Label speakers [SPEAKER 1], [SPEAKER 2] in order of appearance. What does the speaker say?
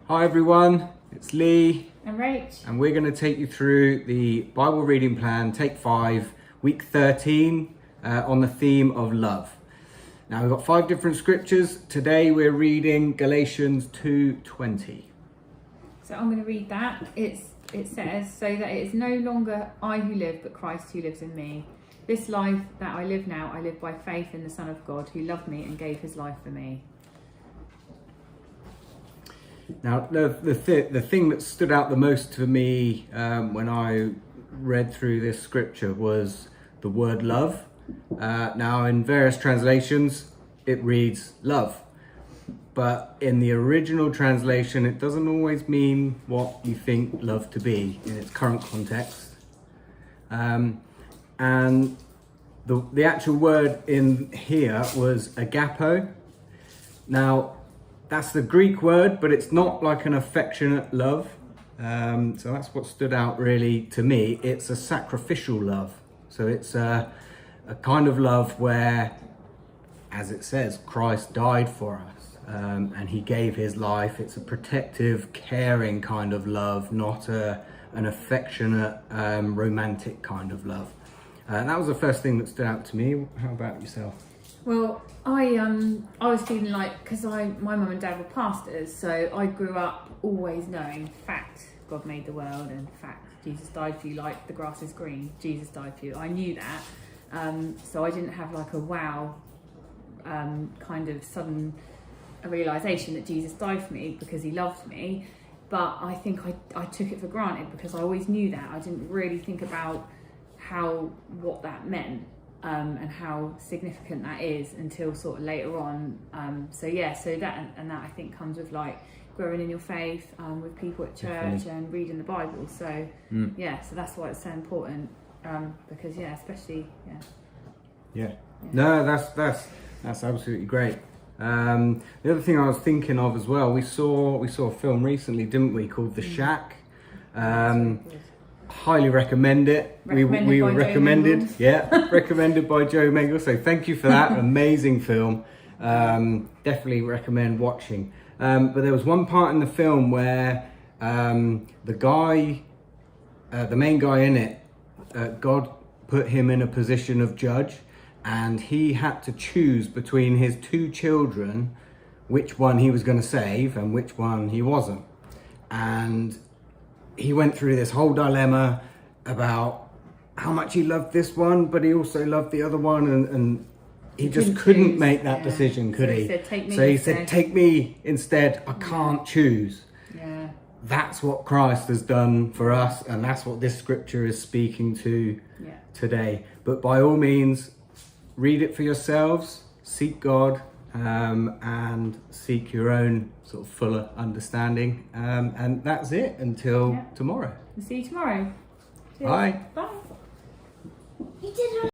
[SPEAKER 1] Hi everyone, it's Lee
[SPEAKER 2] and Rach,
[SPEAKER 1] and we're going to take you through the Bible reading plan, take 5, week 13, on the theme of love. Now we've got 5 different scriptures. Today we're reading Galatians 2:20.
[SPEAKER 2] so I'm going to read that. It says, so that it is no longer I who live, but Christ who lives in me. This life that I live now, I live by faith in the Son of God who loved me and gave his life for me.
[SPEAKER 1] Now the thing that stood out the most to me when I read through this scripture was the word love. Now in various translations it reads love, but in the original translation it doesn't always mean what you think love to be in its current context. And the actual word in here was agapo. Now that's the Greek word, but it's not like an affectionate love. So that's what stood out really to me. It's a sacrificial love. So it's a kind of love where, as it says, Christ died for us, and he gave his life. It's a protective, caring kind of love, not an affectionate, romantic kind of love. And that was the first thing that stood out to me. How about yourself?
[SPEAKER 2] Well, I was feeling like, because my mum and dad were pastors, so I grew up always knowing fact, God made the world, and fact, Jesus died for you, like the grass is green, Jesus died for you. I knew that, so I didn't have like a wow kind of sudden realisation that Jesus died for me because he loved me, but I think I took it for granted because I always knew that. I didn't really think about what that meant. And how significant that is until sort of later on. So that I think comes with like growing in your faith, with people at church and reading the Bible. So so that's why it's so important. Because especially.
[SPEAKER 1] No, that's absolutely great. The other thing I was thinking of as well, we saw a film recently, didn't we, called The Shack. Highly recommend it. We were recommended, recommended by Joe Mengel. So thank you for that. Amazing film. Definitely recommend watching. But there was one part in the film where the main guy in it, God put him in a position of judge, and he had to choose between his 2 children, which one he was going to save and which one he wasn't. And he went through this whole dilemma about how much he loved this one, but he also loved the other one, and he just couldn't make that decision, could he? So he said, take me instead, I can't choose.
[SPEAKER 2] Yeah.
[SPEAKER 1] That's what Christ has done for us, and that's what this scripture is speaking to today. But by all means, read it for yourselves, seek God, and seek your own sort of fuller understanding. And that's it until tomorrow.
[SPEAKER 2] See you tomorrow. Cheers.
[SPEAKER 1] Bye.
[SPEAKER 2] Bye.